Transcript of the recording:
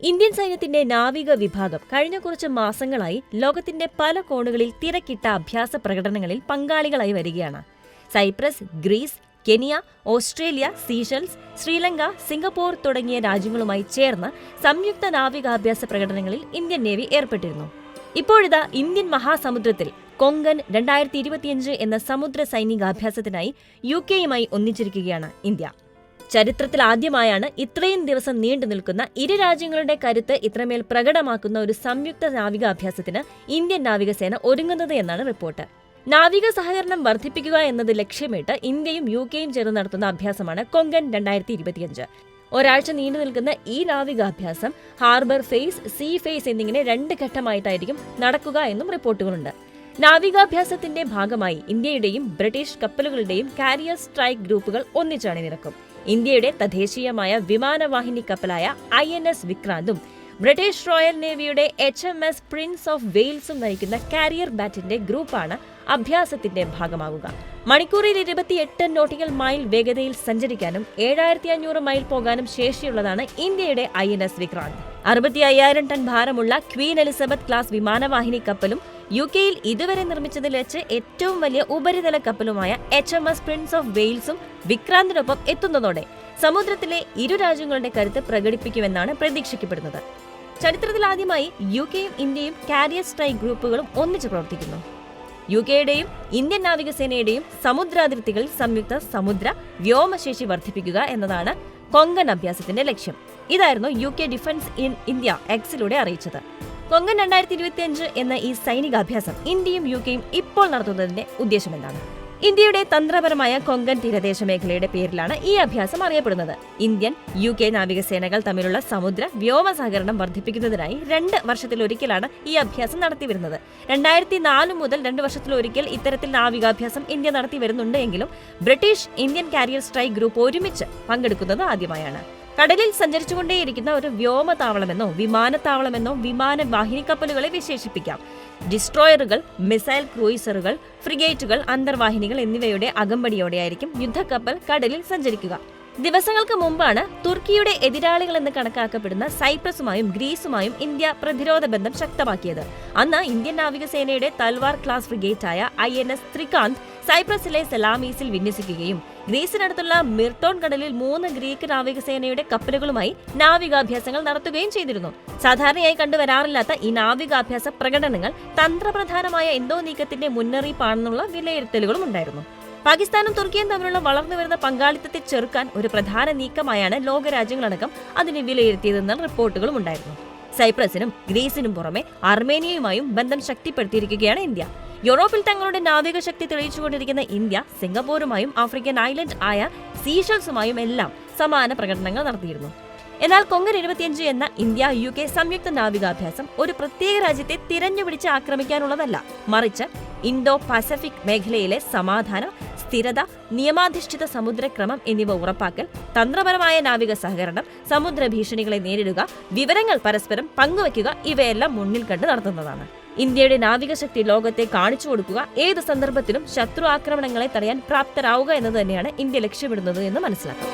Indian സൈന്യത്തിന്റെ നാവിക വിഭാഗം കഴിഞ്ഞ കുറച്ച് മാസങ്ങളായി ലോകത്തിന്റെ പല കോണുകളിൽ തിരക്കിട്ട അഭ്യാസ പ്രകടനങ്ങളിൽ പങ്കാളികളായി വരികയാണ്. Cyprus, Greece, Kenya, Australia, Seychelles, Sri Lanka, Singapore തുടങ്ങിയ രാജ്യങ്ങളുമായി ചേർന്ന് സംയുക്ത നാവികാഭ്യാസ പ്രകടനങ്ങളിൽ ഇന്ത്യൻ നേവി ഏർപ്പെട്ടിരുന്നു. ഇപ്പോഴിതാ ഇന്ത്യൻ മഹാസമുദ്രത്തിൽ കൊങ്കൺ 2025 എന്ന സമുദ്ര സൈനികാഭ്യാസത്തിനായി UK-യുമായി ഒന്നിച്ചിരിക്കുകയാണ് ഇന്ത്യ. ചരിത്രത്തിൽ ആദ്യമായാണ് ഇത്രയും ദിവസം നീണ്ടു നിൽക്കുന്ന ഇരു രാജ്യങ്ങളുടെ കരുത്ത് ഇത്രമേൽ പ്രകടമാക്കുന്ന ഒരു സംയുക്ത നാവികാഭ്യാസത്തിന് ഇന്ത്യൻ നാവികസേന ഒരുങ്ങുന്നത് എന്നാണ് റിപ്പോർട്ട്. നാവിക സഹകരണം വർദ്ധിപ്പിക്കുക എന്നത് ലക്ഷ്യമിട്ട് ഇന്ത്യയും UK-യും ചേർന്ന് നടത്തുന്ന അഭ്യാസമാണ് കൊങ്കൺ 2025. ഒരാഴ്ച നീണ്ടു നിൽക്കുന്ന ഈ നാവികാഭ്യാസം ഹാർബർ ഫേസ്, സീ ഫേസ് എന്നിങ്ങനെ 2 ഘട്ടമായിട്ടായിരിക്കും നടക്കുക എന്നും റിപ്പോർട്ടുകളുണ്ട്. നാവികാഭ്യാസത്തിന്റെ ഭാഗമായി ഇന്ത്യയുടെയും ബ്രിട്ടീഷ് കപ്പലുകളുടെയും കാരിയർ സ്ട്രൈക്ക് ഗ്രൂപ്പുകൾ ഒന്നിച്ചണിനിരക്കും. ഇന്ത്യയുടെ തദ്ദേശീയമായ വിമാനവാഹിനി കപ്പലായ INS വിക്രാന്തും ബ്രിട്ടീഷ് റോയൽ നേവിയുടെ HMS പ്രിൻസ് ഓഫ് വെയിൽസും നയിക്കുന്ന കാരിയർ ബാറ്റിന്റെ ഗ്രൂപ്പാണ് അഭ്യാസത്തിന്റെ ഭാഗമാകുക. മണിക്കൂറിൽ 28 നോട്ടിക്കൽ മൈൽ വേഗതയിൽ സഞ്ചരിക്കാനും 7500 മൈൽ പോകാനും ശേഷിയുള്ളതാണ് ഇന്ത്യയുടെ INS വിക്രാന്ത്. 65,000 ടൺ ഭാരമുള്ള ക്വീൻ എലിസബത്ത് ക്ലാസ് വിമാനവാഹിനി കപ്പലും UK-യിൽ ഇതുവരെ നിർമ്മിച്ചതിൽ വെച്ച് ഏറ്റവും വലിയ ഉപരിതല കപ്പലുമായ HMS പ്രിൻസ് ഓഫ് വെയിൽസും വിക്രാന്തിനൊപ്പം എത്തുന്നതോടെ സമുദ്രത്തിലെ ഇരു രാജ്യങ്ങളുടെ കരുത്ത് പ്രകടിപ്പിക്കുമെന്നാണ് പ്രതീക്ഷിക്കപ്പെടുന്നത്. ചരിത്രത്തിലാദ്യമായി UK-യും ഇന്ത്യയും കാരിയർ സ്ട്രൈക്ക് ഗ്രൂപ്പുകളും ഒന്നിച്ച് പ്രവർത്തിക്കുന്നു. UK-യുടെയും ഇന്ത്യൻ നാവികസേനയുടെയും സമുദ്രാതിർത്തികളിൽ സംയുക്ത സമുദ്ര വ്യോമശേഷി വർദ്ധിപ്പിക്കുക എന്നതാണ് കൊങ്കൺ അഭ്യാസത്തിന്റെ ലക്ഷ്യം. ഇതായിരുന്നു UK ഡിഫൻസ് ഇൻ ഇന്ത്യ Xലൂടെ അറിയിച്ചത്. കൊങ്കൺ 2025 എന്ന ഈ സൈനികാഭ്യാസം ഇന്ത്യയും UK-യും ഇപ്പോൾ നടത്തുന്നതിന്റെ ഉദ്ദേശമെന്താണ്? ഇന്ത്യയുടെ തന്ത്രപരമായ കൊങ്കൺ തീരദേശ മേഖലയുടെ പേരിലാണ് ഈ അഭ്യാസം അറിയപ്പെടുന്നത്. ഇന്ത്യൻ UK നാവികസേനകൾ തമ്മിലുള്ള സമുദ്ര വ്യോമ സഹകരണം വർദ്ധിപ്പിക്കുന്നതിനായി 2 വർഷത്തിലൊരിക്കലാണ് ഈ അഭ്യാസം നടത്തിവരുന്നത്. 2004 മുതൽ 2 വർഷത്തിലൊരിക്കൽ ഇത്തരത്തിൽ നാവികാഭ്യാസം ഇന്ത്യ നടത്തി വരുന്നുണ്ട് എങ്കിലും British Indian carrier strike group ഒരുമിച്ച് പങ്കെടുക്കുന്നത് ആദ്യമായാണ്. കടലിൽ സഞ്ചരിച്ചുകൊണ്ടേയിരിക്കുന്ന ഒരു വ്യോമതാവളമെന്നോ വിമാനത്താവളമെന്നോ വിമാനവാഹിനി കപ്പലുകളെ വിശേഷിപ്പിക്കാം. ഡിസ്ട്രോയറുകൾ, മിസൈൽ ക്രൂയിസറുകൾ, ഫ്രിഗേറ്റുകൾ, അന്തർവാഹിനികൾ എന്നിവയുടെ അകമ്പടിയോടെയായിരിക്കും യുദ്ധക്കപ്പൽ കടലിൽ സഞ്ചരിക്കുക. ദിവസങ്ങൾക്ക് മുമ്പാണ് തുർക്കിയുടെ എതിരാളികളെന്ന് കണക്കാക്കപ്പെടുന്ന സൈപ്രസുമായും ഗ്രീസുമായും ഇന്ത്യ പ്രതിരോധ ബന്ധം ശക്തമാക്കിയത്. അന്ന് ഇന്ത്യൻ നാവികസേനയുടെ തൽവാർ ക്ലാസ് ഫ്രിഗേറ്റായ INS ത്രികാന്ത് സൈപ്രസിലെ സെലാമീസിൽ വിന്യസിക്കുകയും ഗ്രീസിനടുത്തുള്ള മിർട്ടോൺ കടലിൽ 3 ഗ്രീക്ക് നാവികസേനയുടെ കപ്പലുകളുമായി നാവികാഭ്യാസങ്ങൾ നടത്തുകയും ചെയ്തിരുന്നു. സാധാരണയായി കണ്ടുവരാറില്ലാത്ത ഈ നാവികാഭ്യാസ പ്രകടനങ്ങൾ തന്ത്രപ്രധാനമായ എന്തോ നീക്കത്തിന്റെ മുന്നറിയിപ്പാണെന്നുള്ള വിലയിരുത്തലുകളും ഉണ്ടായിരുന്നു. പാകിസ്ഥാനും തുർക്കിയും തമ്മിലുള്ള വളർന്നുവരുന്ന പങ്കാളിത്തത്തെ ചെറുക്കാൻ ഒരു പ്രധാന നീക്കമായാണ് ലോകരാജ്യങ്ങളടക്കം അതിനെ വിലയിരുത്തിയതെന്ന റിപ്പോർട്ടുകളും ഉണ്ടായിരുന്നു. സൈപ്രസിനും ഗ്രീസിനും പുറമെ അർമേനിയയുമായും ബന്ധം ശക്തിപ്പെടുത്തിയിരിക്കുകയാണ് ഇന്ത്യ. യൂറോപ്പിൽ തങ്ങളുടെ നാവിക ശക്തി തെളിയിച്ചുകൊണ്ടിരിക്കുന്ന ഇന്ത്യ സിംഗപ്പൂരുമായും ആഫ്രിക്കൻ ഐലൻഡ് ആയ സീഷെൽസുമായും എല്ലാം സമാന പ്രകടനങ്ങൾ നടത്തിയിരുന്നു. എന്നാൽ കൊങ്കൺ 25 എന്ന ഇന്ത്യ UK സംയുക്ത നാവികാഭ്യാസം ഒരു പ്രത്യേക രാജ്യത്തെ തിരഞ്ഞുപിടിച്ച് ആക്രമിക്കാനുള്ളതല്ല, മറിച്ച് ഇൻഡോ പസഫിക് മേഖലയിലെ സമാധാനം, സ്ഥിരത, നിയമാധിഷ്ഠിത സമുദ്രക്രമം എന്നിവ ഉറപ്പാക്കൽ, തന്ത്രപരമായ നാവിക സഹകരണം, സമുദ്ര ഭീഷണികളെ നേരിടുക, വിവരങ്ങൾ പരസ്പരം പങ്കുവയ്ക്കുക ഇവയെല്ലാം മുന്നിൽ കണ്ട് നടത്തുന്നതാണ്. ഇന്ത്യയുടെ നാവികശക്തി ലോകത്തെ കാണിച്ചു കൊടുക്കുക, ഏത് സന്ദർഭത്തിലും ശത്രു ആക്രമണങ്ങളെ തടയാൻ പ്രാപ്തരാവുക എന്നത് തന്നെയാണ് ഇന്ത്യ ലക്ഷ്യമിടുന്നത് എന്ന് മനസ്സിലാക്കാം.